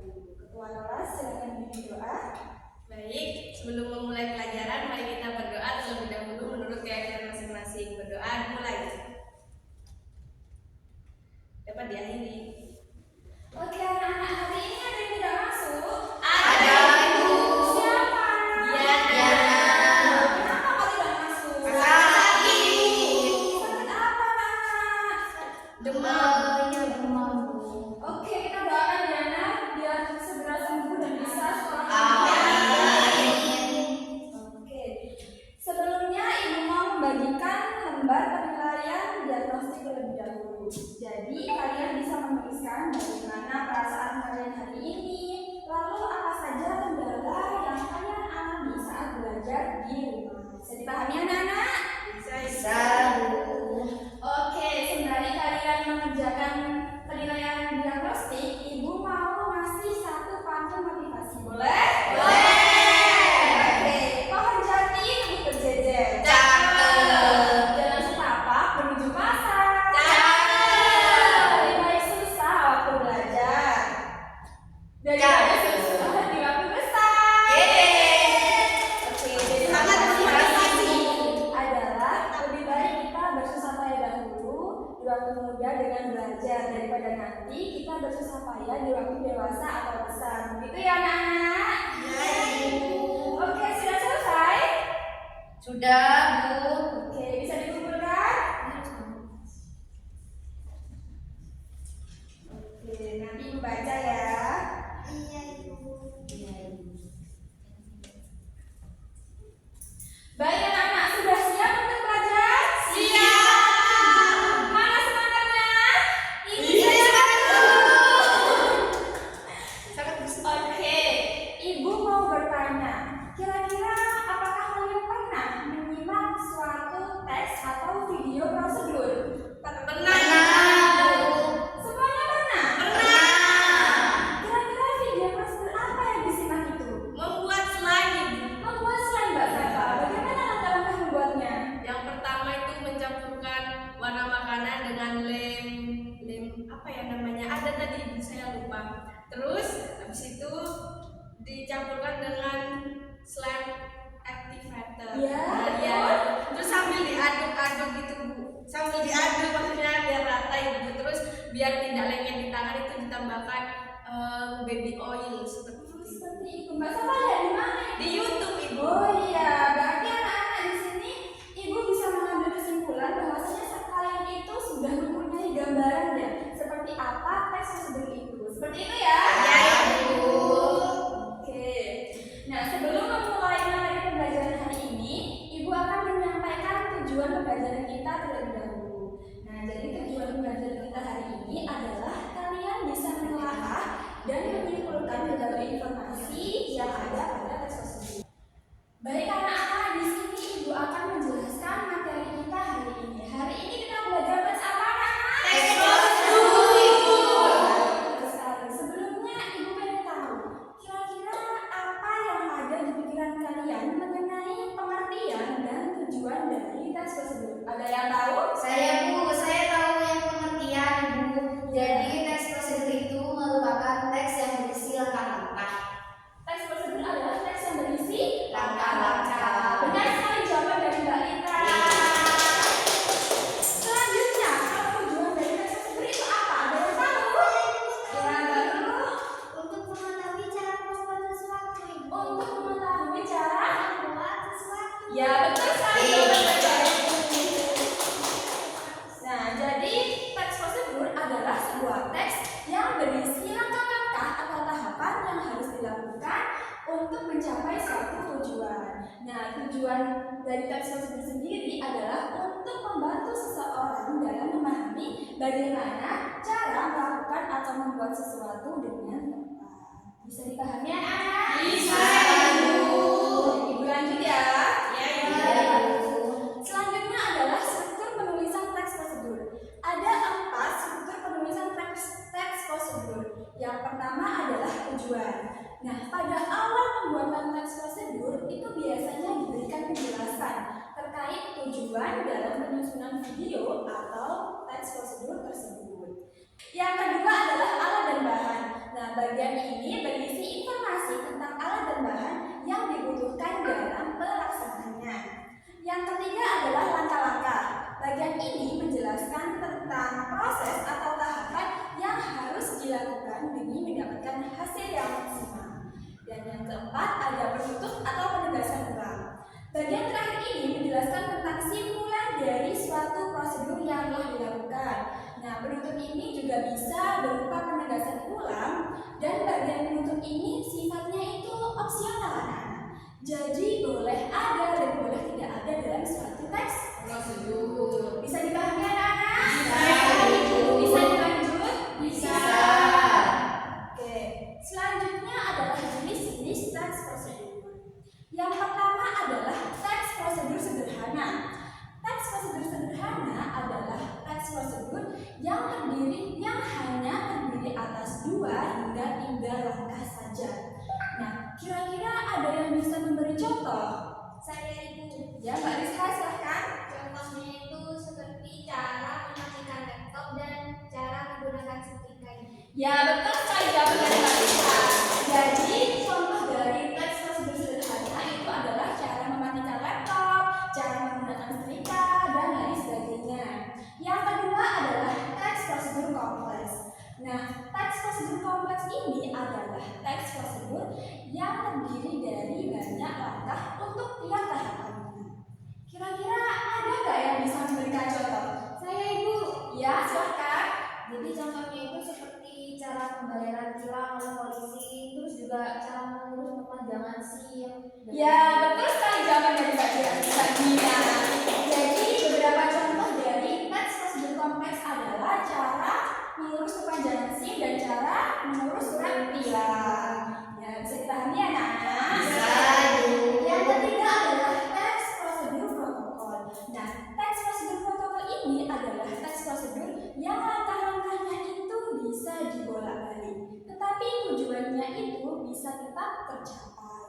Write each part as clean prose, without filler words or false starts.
dahulu. Ketua kelas silakan bimbing doa. Baik, sebelum memulai pelajaran, mari kita berdoa terlebih dahulu menurut keyakinan masing-masing. Berdoa mulai. Dapat diakhiri. Oke anak-anak, hari ini ada yang tidak masuk? Ada, Ibu. Siapa? Diana. Kenapa kau tidak masuk? Sakit. Sakit apa nak? Demam. Oke, kita doakan Diana biar segera sembuh dan bisa sekolah. Oke, sebelumnya Ibu mau membagikan lembar penilaian diagnostik terlebih dahulu. Jadi kalian bisa menuliskan bagaimana perasaan kalian hari ini, lalu apa saja kendala yang kalian alami saat belajar di rumah. Bisa dipahami anak-anak? Bisa. Oke, sembari kalian mengerjakan penilaian diagnostik, Ibu mau ngasih satu pantun motivasi. Boleh? Oke, pohon jati lebih berjejer. Jalan setapak menuju pasar. Lebih baik susah waktu belajar daripada susah di waktu besar. Oke, jadi Sangat motivasi adalah lebih baik kita bersusah payah dahulu di waktu muda dengan belajar daripada nanti kita bersusah payah di waktu dewasa atau besar. Begitu ya anak-anak? Oke, sudah selesai? Sudah, Bu. Oke, bisa dikumpulkan? Oke, nanti Ibu baca ya. Baik anak-anak, sudah siap untuk belajar? Siap. Mana semangatnya? Oke, Ibu mau bertanya, kira-kira apakah kalian pernah menyimak suatu teks atau video prosedur? Semuanya pernah? Kira-kira video prosedur apa yang disimak itu? Membuat slide, Ibu. Membuat slide Mbak Safa. Bagaimana langkah-langkah membuatnya? Yang pertama itu mencampurkan warna makanan dengan lem apa ya namanya? Ada tadi Ibu, saya lupa. Terus habis itu dicampurkan dengan slide activator. Ya, Ya. Terus sambil diaduk-aduk gitu, Bu. Sambil diaduk maksudnya biar rata Ibu. Terus biar tidak lengket di tangan itu ditambahkan baby oil seperti itu. Seperti itu. Mbak Safa lihat di mana? Di YouTube, Ibu. Oh iya, berarti anak-anak di sini Ibu bisa mengambil kesimpulan bahwasanya kalian itu sudah mempunyai gambaran ya seperti apa teks prosedur itu. Seperti itu ya? Ya, Ibu. Oke. Nah, sebelum memulai materi pembelajaran hari ini, Ibu akan menyampaikan tujuan pembelajaran kita terlebih dahulu. Nah, jadi tujuan pembelajaran kita hari ini adalah kalian bisa menelaah dan menyimpulkan berbagai informasi yang ada pada teks prosedur. Baik anak-anak, di sini Ibu akan menjelaskan materi kita hari ini. Hari ini kita belajar teks apa anak-anak? Teks prosedur, Ibu. Betul sekali. Sebelumnya Ibu pengen tahu, kira-kira apa yang ada di pikiran kalian mengenai pengertian dan tujuan dari teks prosedur? Ada yang tahu? Saya tahu yang pengertian, Ibu. Jadi teks prosedur itu merupakan teks yang berisi langkah-langkah. Teks prosedur adalah teks yang berisi Langkah-langkah. Benar sekali jawaban dari Mbak Lita. Selanjutnya, kalau tujuan dari teks prosedur itu apa? Ada yang tahu? Ya, baru Untuk mengetahui cara membuat sesuatu, Ibu. untuk mengetahui cara. Membuat sesuatu. Ya, betul sekali jawaban dari Ibu. Nah, jadi teks prosedur adalah sebuah teks yang berisi langkah-langkah atau tahapan yang harus dilakukan untuk mencapai suatu tujuan. Nah, tujuan dari teks prosedur sendiri adalah untuk membantu seseorang dalam memahami bagaimana cara melakukan atau membuat sesuatu dengan tepat. Bisa dipahami anak-anak? Bisa, Ibu. Ibu lanjut ya. Ya, Ibu. Selanjutnya adalah struktur penulisan teks prosedur. Ada 4 struktur penulisan teks prosedur. Yang pertama adalah tujuan. Nah, pada awal pembuatan teks prosedur itu biasanya diberikan penjelasan terkait tujuan dalam penyusunan video atau teks prosedur tersebut. Yang kedua adalah alat dan bahan. Nah, bagian ini berisi informasi tentang alat dan bahan yang dibutuhkan dalam pelaksanaannya. Yang ketiga adalah langkah-langkah. Bagian ini menjelaskan tentang proses atau tahapan yang harus dilakukan demi mendapatkan hasil yang maksimal. Dan yang keempat ada penutup atau penegasan ulang. Bagian terakhir ini menjelaskan tentang simpulan dari suatu prosedur yang telah dilakukan. Nah, penutup ini juga bisa berupa penegasan ulang, dan bagian penutup ini sifatnya itu opsional, anak-anak. Jadi boleh ada dan boleh tidak ada dalam suatu teks prosedur. Bisa dipahami anak-anak? Bisa dilanjut? Bisa. Oke, selanjutnya adalah jenis-jenis teks prosedur. Yang pertama adalah teks prosedur sederhana. Teks prosedur sederhana adalah teks prosedur yang hanya terdiri atas 2 hingga 3 langkah saja. Nah, kira-kira ada yang bisa memberi contoh? Saya Ibu. Ya, Mbak Rizka, silahkan. Contohnya itu seperti cara mematikan laptop dan cara menggunakan setrika ini. Ya, betul sekali jawaban dari Mbak Rizka. Jadi, contoh dari teks prosedur sederhana itu adalah cara mematikan laptop, cara menggunakan setrika, dan lain sebagainya. Yang kedua adalah teks prosedur kompleks. Nah, teks prosedur kompleks ini adalah teks prosedur yang terdiri dari banyak langkah untuk tiap tahapannya. Kira-kira ada nggak yang bisa memberikan contoh? Saya Ibu. Ya, silahkan. Jadi contohnya itu seperti cara pembayaran tilang oleh polisi, terus juga cara mengurus perpanjangan SIM. Ya, betul sekali jawaban dari Mbak Dina. Jadi, beberapa contoh dari teks prosedur kompleks adalah cara mengurus perpanjangan SIM dan cara mengurus surat tilang. Ya, bisa dipahami ya, anak-anak? Bisa. Yang ketiga adalah teks prosedur protokol. Nah, teks prosedur protokol ini adalah teks prosedur yang langkah-langkahnya itu bisa dibolak-balik, tetapi tujuannya itu bisa tetap tercapai.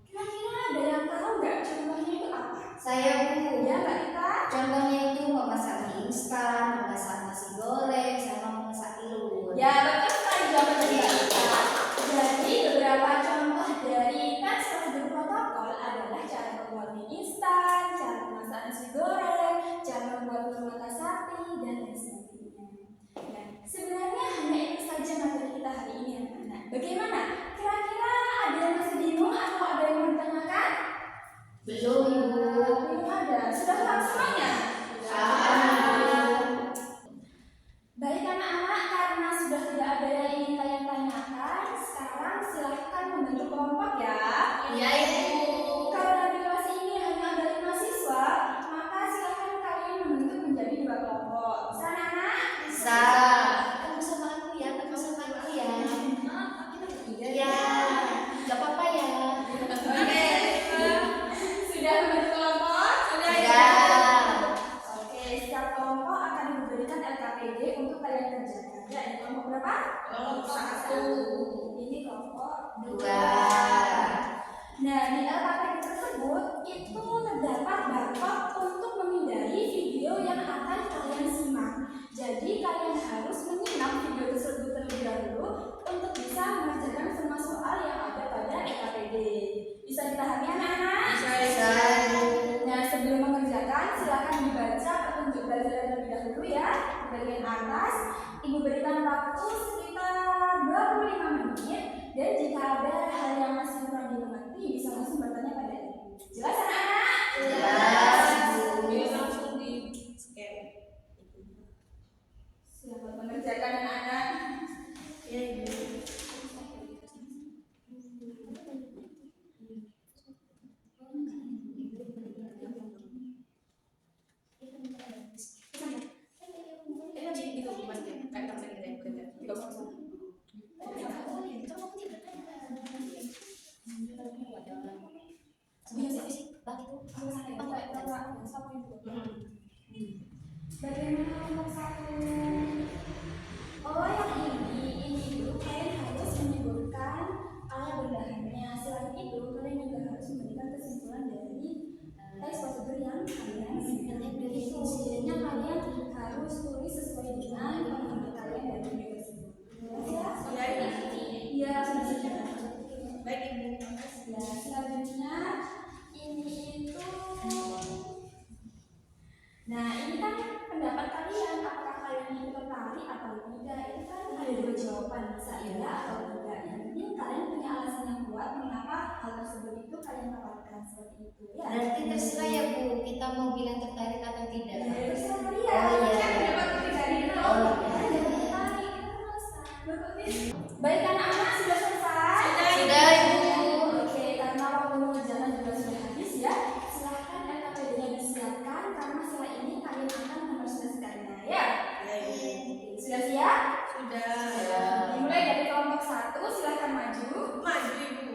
Kira-kira ada yang tahu nggak contohnya itu apa? Saya Bu. Ya, Mbak Rita? Contohnya itu memasak mie instan, memasak nasi goreng, sama memasak telur. Ya, betul sekali jawaban dari Mbak Rita. Jadi, beberapa contoh dari teks prosedur protokol adalah cara membuat mie instan, cara memasak nasi goreng, cara membuat telur mata sapi, dan lain sebagainya. Nah, sebenarnya hanya itu saja materi kita hari ini, anak-anak. Bagaimana? Kira-kira ada yang masih bingung atau ada yang mau ditanyakan? Belum Ibu. Belum ada. Sudah paham semuanya? Baik anak-anak, karena sudah tidak ada yang ingin kalian tanyakan, sekarang silahkan membentuk kelompok ya. Iya Ibu. Karena di kelas ini hanya ada 5 siswa, maka silahkan kalian membentuk menjadi 2 kelompok. Bisa anak-anak? Bisa. Kamu sama aku ya, kamu sama aku ya. Iya. Gak apa-apa ya. Oke. Sudah membentuk kelompok? Sudah. Oke, setiap kelompok akan diberikan LKPD untuk kalian kerjakan. Ya, ini kelompok berapa? Kelompok 1. Ini kelompok 2. 2. Nah, di LKPD tersebut itu terdapat barcode untuk memindai video yang akan kalian simak. Jadi kalian harus menyimak video tersebut terlebih dahulu untuk bisa mengerjakan semua soal yang ada pada LKPD. Bisa dipahami anak-anak? Bisa. Nah, sebelum mengerjakan silakan dibaca petunjuk belajar terlebih dahulu ya. Di bagian atas, Ibu berikan waktu sekitar 25 menit, dan jika ada hal yang masih kurang dimengerti bisa langsung bertanya pada Ibu. Jelas anak-anak? Jelas. Ini langsung di scan. Selamat mengerjakan anak-anak. Iya Ibu. Bagaimana nomor 1? Oh, yang ini dulu kalian harus menyebutkan alat berbahannya. Selain itu, kalian juga harus memberikan kesimpulan dari teks prosedur yang kalian sebutkan. Dari fungsinya kalian harus tulis sesuai dengan pemahaman kalian dari video tersebut. Ya, Ya, selanjutnya ini itu. Nah, ini kan pendapat kalian, apakah kalian ini tertarik atau tidak? Itu kan ada dua jawaban, bisa iya atau tidak. Yang penting kalian punya alasan yang kuat mengapa hal tersebut itu kalian dapatkan seperti itu. Ya. Berarti terserah ya Bu, kita mau bilang tertarik atau tidak. Ya, terserah kalian. Oh, iya. Kan pendapat pribadi itu. Oh, iya. Kalian jangan tertarik, itu alasan. Baik, anak-anak sudah selesai. Sudah Ibu. Oke, karena waktu mengerjakan juga sudah habis ya. Silahkan LKPD-nya disiapkan karena setelah ini kalian akan merealisasikannya ya. Sudah siap? Sudah. Dimulai dari kelompok 1, silahkan maju. Maju Ibu.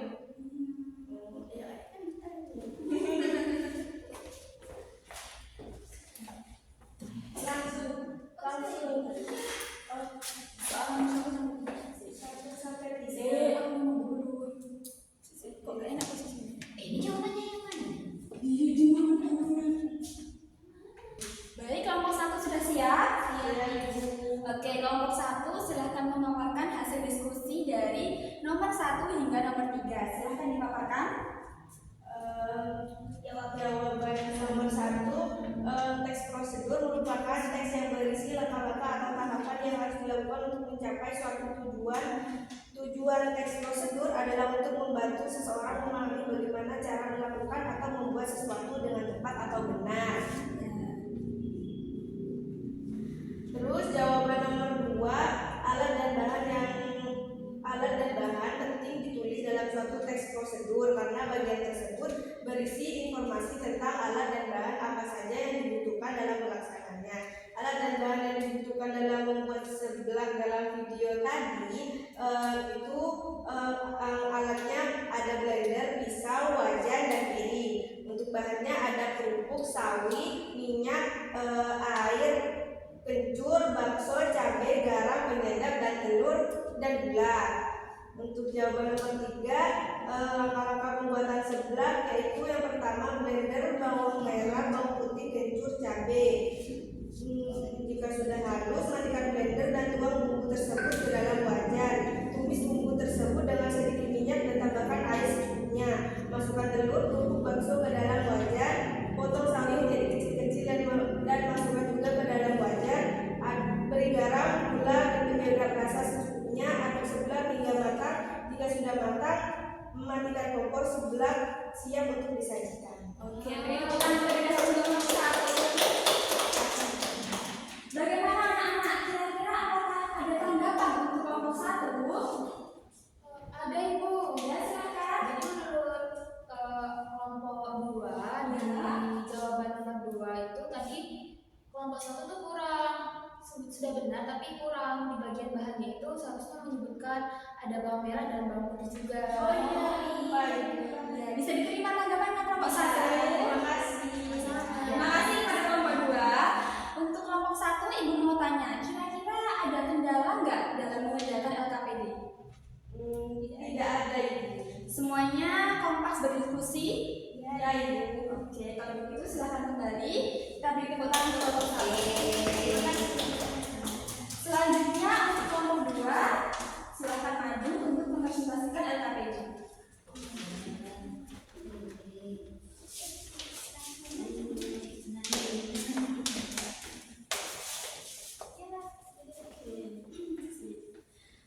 Ini jawabannya yang mana? Baik, kelompok 1 sudah siap? Oke, kelompok 1 silahkan memaparkan hasil diskusi dari nomor 1 hingga nomor 3. Silahkan dipaparkan. Jawaban nomor 1, teks prosedur merupakan teks yang berisi langkah-langkah atau tahapan yang harus dilakukan untuk mencapai suatu tujuan. Tujuan teks prosedur adalah untuk membantu seseorang memahami bagaimana cara melakukan atau membuat sesuatu dengan tepat atau benar. Terus jawaban nomor 2, alat dan bahan penting ditulis dalam suatu teks prosedur karena bagian tersebut berisi informasi tentang alat dan bahan apa saja yang dibutuhkan dalam pelaksananya. Alat dan bahan yang dibutuhkan dalam membuat seblak dalam video tadi itu alatnya ada blender, pisau, wajan, dan piring. Untuk bahannya ada kerupuk, sawi, minyak, air, kencur, bakso, cabai, garam, penyedap, dan telur, dan gula. Untuk jawaban nomor 3, langkah-langkah pembuatan seblak yaitu yang pertama blender, bawang merah, bawang putih, kencur, cabai. Jika sudah halus, matikan blender dan tuang bumbu tersebut ke dalam wajan. Tumis bumbu tersebut dengan sedikit minyak dan tambahkan air secukupnya. Masukkan telur, kerupuk, bakso ke dalam wajan. Potong sawi menjadi kecil-kecil dan masukkan juga ke dalam wajan. Beri garam, gula, dan penyedap rasa secukupnya. Aduk seblak hingga matang. Jika sudah matang, mematikan kompor, seblak siap untuk disajikan. Oke, beri tepuk tangan terlebih dahulu untuk nomor 1. Bagaimana anak-anak? Kira-kira apakah ada tanggapan untuk kelompok 1, Bu? Ada Ibu. Ya, silakan. Jadi menurut kelompok 2 di jawaban nomor 2 itu tadi kelompok 1 tuh kurang, sudah benar tapi kurang di bagian bahannya itu seharusnya menyebutkan ada bawang merah dan bawang putih juga. Oh iya, baik. Ya, bisa diterima tanggapannya kelompok 1. Terima kasih. Terima kasih kepada kelompok 2. Untuk kelompok 1, Ibu mau tanya, kira-kira ada kendala nggak dalam mengerjakan LKPD? Tidak ada Ibu. Semuanya kompas berdiskusi? Ya Ibu. Oke, kalau begitu silahkan kembali. Kita beri tepuk tangan untuk kelompok 1. Selanjutnya untuk kelompok 2, silahkan maju untuk mempresentasikan LKPD.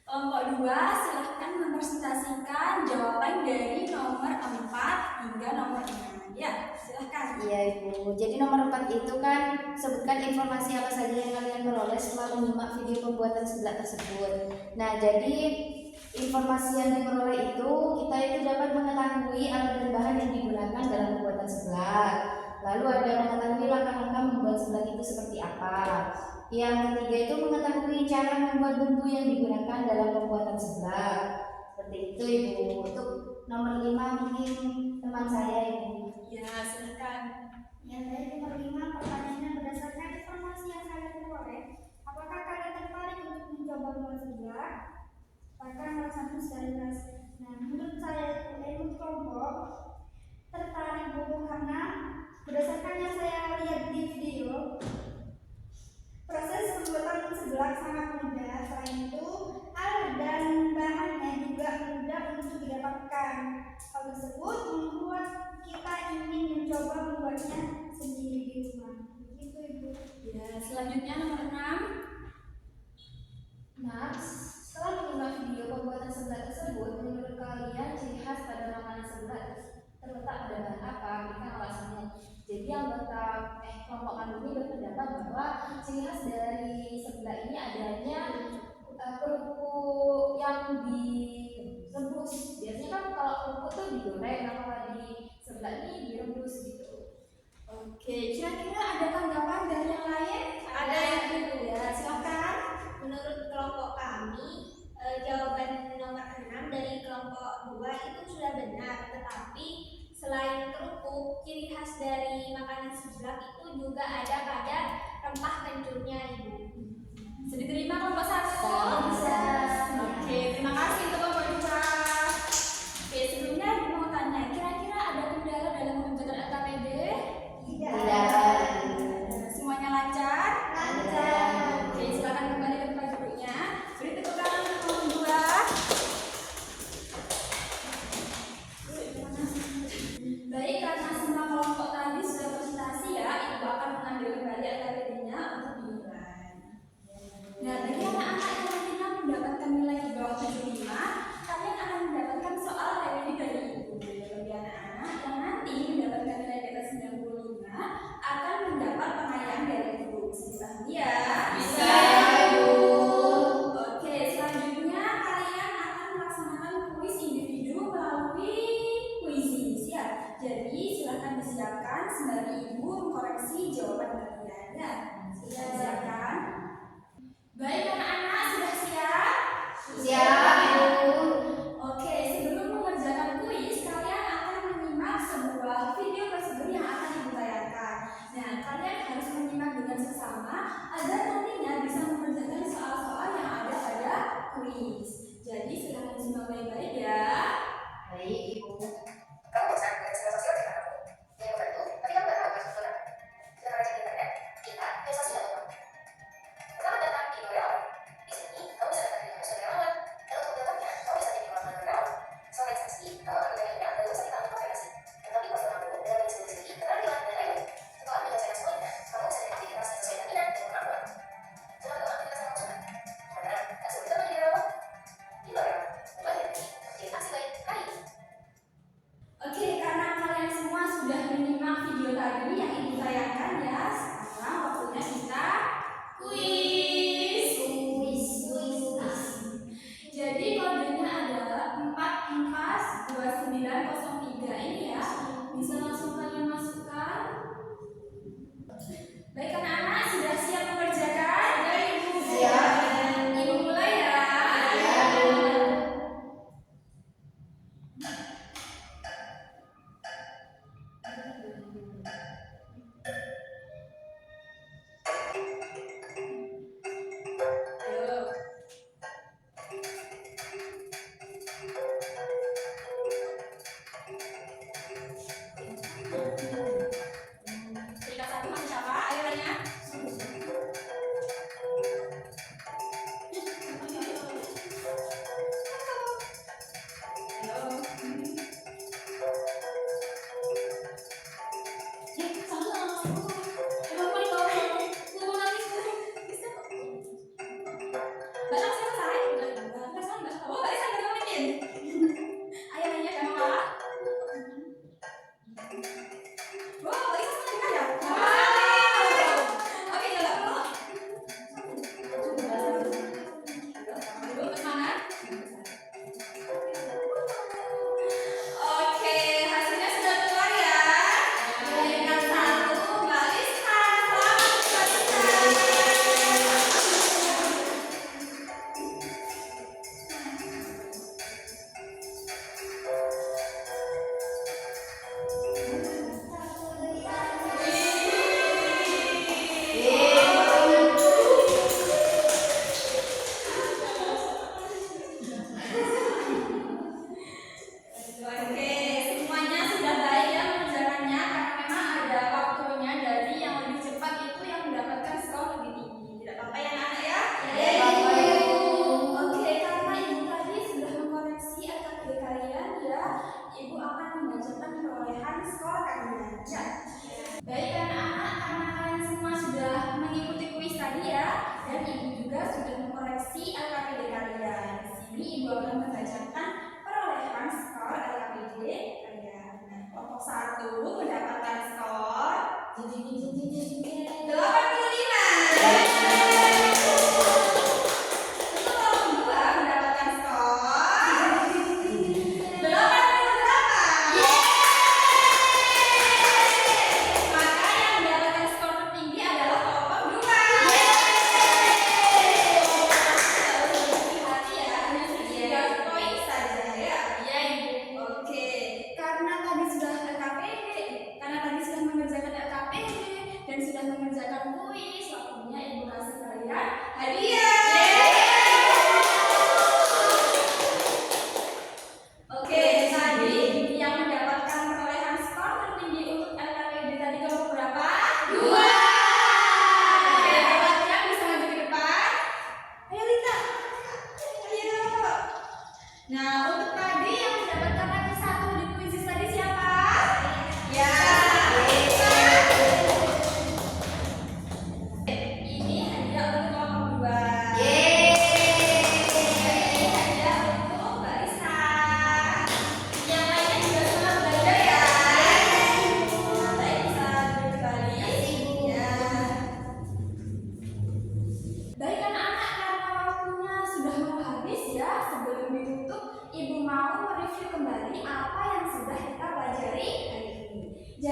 Kelompok 2, silahkan mempresentasikan jawaban dari nomor 4 hingga nomor 6. Ya, silahkan. Iya Ibu. Jadi nomor 4 itu kan sebutkan informasi apa saja yang kalian peroleh setelah menyimak video pembuatan seblak tersebut. Nah, jadi informasi yang diperoleh itu kita itu dapat mengetahui alat dan bahan yang digunakan dalam pembuatan seblak. Lalu ada mengetahui langkah-langkah membuat seblak itu seperti apa. Yang ketiga itu mengetahui cara membuat bumbu yang digunakan dalam pembuatan seblak. Seperti itu Ibu. Untuk nomor 5 mungkin teman saya Ibu. Ya, silakan. Yang dari nomor 5, pertanyaannya berdasarkan informasi yang kalian peroleh, apakah kalian tertarik untuk mencoba membuat seblak? Apakah alasannya sudah jelas? Nah, menurut saya menurut kelompok tertarik Bu karena berdasarkan yang saya lihat di video, proses pembuatan seblak sangat mudah. Selain itu, alat dan bahannya juga mudah untuk didapatkan. Hal tersebut Jadi anggota kelompok kami ini berpendapat bahwa ciri khas dari sebelah ini adanya kerupuk yang direbus. Biasanya kan kalau kerupuk tuh digoreng, nah kalau di sebelah ini direbus gitu. Oke, kira-kira ada tanggapan dari yang lain? Ada yang Ibu ya, silakan. Menurut kelompok kami, jawaban nomor 6 dari kelompok 2 itu sudah benar, tetapi selain kerupuk, ciri khas dari makanan seblak itu juga ada pada rempah kencurnya, Ibu. Bisa diterima kelompok 1? Bisa. Oke, terima kasih untuk kelompok 2. Oke, sebelumnya Ibu mau tanya, kira-kira ada kendala dalam mengerjakan LKPD? Tidak. Semuanya lancar? Lancar. Oke, silakan kembali ke tempat duduknya. Beri tepuk tangan untuk kelompok 2. Baik, karena semua kelompok tadi sudah presentasi ya, Ibu akan mengambil kembali LKPD-nya untuk dinilai. Nah, bagi anak-anak yang nantinya mendapatkan nilai di bawah 75, kalian akan mendapatkan soal remedi dari Ibu. Bagi anak-anak yang nanti mendapatkan nilai di atas 95, akan mendapat pengayaan dari Ibu. Bisa dipahami ya? Bisa, Ibu. Oke, selanjutnya kalian akan melaksanakan kuis individu melalui kuisis ya. Jadi silahkan disiapkan sembari Ibu mengkoreksi jawaban kalian ya. Sudah disiapkan? Baik anak-anak, sudah siap? Siap, Ibu. Oke, sebelum mengerjakan kuis, kalian akan menyimak sebuah video prosedur yang akan Ibu tayangkan. Nah, kalian harus menyimak dengan seksama agar nantinya bisa mengerjakan soal-soal yang ada pada kuis. Jadi silahkan disimak baik-baik ya. Baik, Ibu. Kamu bosan dengan segala sosial di kamu? Dia membantu, tapi kamu nggak tahu harus menggunakan. Kita cek di internet, kita sosial.com. Selamat datang di Relawan. Di sini, kamu bisa daftar diri sebagai relawan. Dan untuk daftarnya, kamu bisa jadi relawan relawan. Selain saksi, kamu akan menjadi email dan bisa kita ambil konfirmasi. Tetapi profil kamu dengan diskusi, keterampilan, dan lain-lain. Setelah menyelesaikan semuanya, kamu bisa jadi aktivitas sesuai dengan minat dan kemampuan. Selamat datang di kelas kamu. Karena, tak sulit menjadi relawan. Di Relawan, mulai dari ini, jadi aksi baik hari ini. Oke, karena kalian semua sudah menyimak video tadi yang Ibu tayangkan ya, sekarang waktunya kita kuis. Jadi kodenya adalah 442903 ini ya. Bisa langsung kalian masukkan. Baik anak-anak, sudah siap mengerjakan? Siap. Ibu mulai ya. Ayo. Peringkat 1 masih siapa? Ayo tanya. Ayo. Oke, hasilnya sudah keluar ya. Peringkat 1 Mbak Rizka. Selamat Mbak Rizka. Oke, semuanya sudah baik ya mengerjakannya karena memang ada waktunya, jadi yang lebih cepat itu yang mendapatkan skor lebih tinggi. Tidak apa-apa ya anak-anak ya? Oke, karena Ibu tadi sudah mengkoreksi LKPD kalian ya, Ibu akan membacakan perolehan skor kalian. Ya. Baik anak-anak, karena kalian semua sudah mengikuti kuis tadi ya, dan Ibu juga sudah mengkoreksi LKPD kalian. Di sini Ibu akan membacakan perolehan skor LKPD kalian. Nah, kelompok 1 mendapatkan skor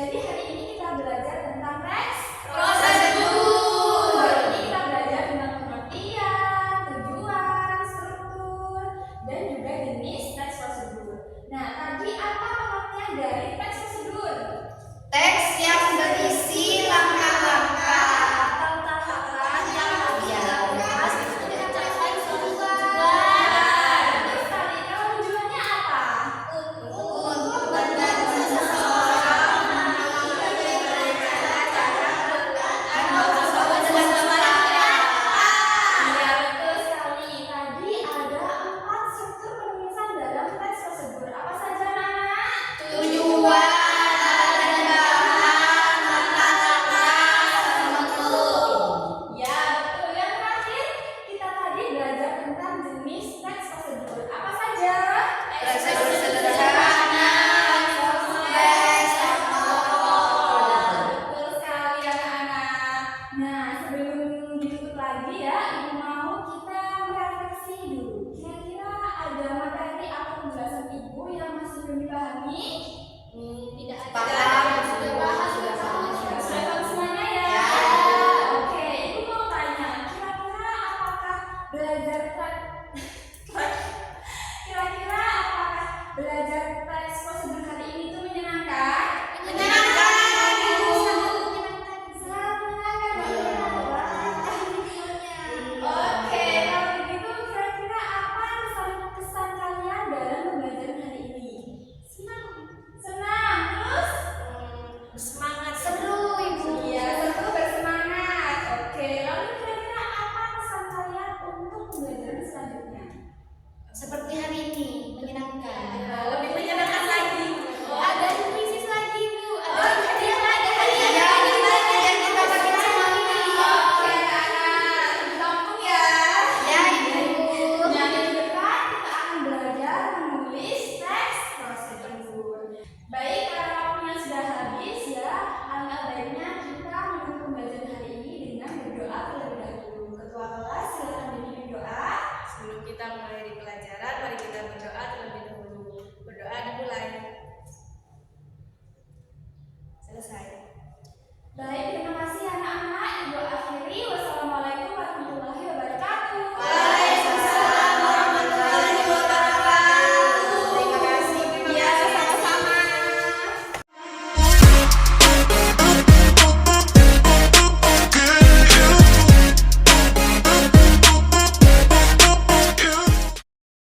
Jadi hari ini kita belajar tentang teks Prosedur. Hari ini kita belajar tentang pengertian, tujuan, struktur, dan juga jenis teks prosedur. Nah, tadi apa pengertian dari teks prosedur? Teks yang berisi langkah-langkah Atau tahapan yang harus Iya, dilakukan betul. untuk mencapai suatu tujuan. Betul sekali. Kalau tujuannya apa? untuk membantu seseorang Iya, betul sekali. Tadi ada 4 struktur penulisan dalam teks prosedur. Apa saja, anak-anak? tujuan, bahan, langkah-langkah, bentuk. Ya, betul. Yang terakhir, kita tadi belajar tentang jenis teks prosedur. Apa saja? Prosedur sederhana, kompleks, formal. Betul sekali, anak-anak. Nah, sebelum ditutup lagi ya, Ibu mau kita merefleksi dulu. Kira-kira ada materi atau penjelasan Ibu yang masih belum dipahami? Tidak ada. Paham. Sudah bahas, sudah bahas. Sudah paham semuanya ya? Ya. Oke, Ibu mau tanya, kira-kira apakah belajar kira-kira apakah belajar teks prosedur hari ini itu menyenangkan? Menyenangkan, Ibu. Sangat menyenangkan. Oke, kalau begitu kira-kira apa kesan kalian dalam pembelajaran hari ini? Senang, terus? Semangat. Seru, Ibu. Iya, seru, bersemangat. Oke, lalu kira-kira apa pesan kalian untuk pembelajaran selanjutnya? Seperti hari ini, menyenangkan. Lebih menyenangkan lagi. Ada kuisis lagi, Bu. Oh, Ada hadiah lagi. Hadiah yang kita bagi semua ini. Oke, anak-anak, ditampung ya. Ya, Ibu. Nah, minggu depan kita akan belajar menulis teks prosedur. Baik, karena waktunya sudah habis ya, alangkah baiknya kita menutup pembelajaran hari ini dengan berdoa terlebih dahulu. Ketua kelas silakan dipimpin doa. Sebelum kita mulai di pelajaran, mari kita berdoa terlebih dahulu. Berdoa dimulai. Selesai. Baik, terima kasih anak-anak. Ibu akhiri. Wassalamualaikum warahmatullahi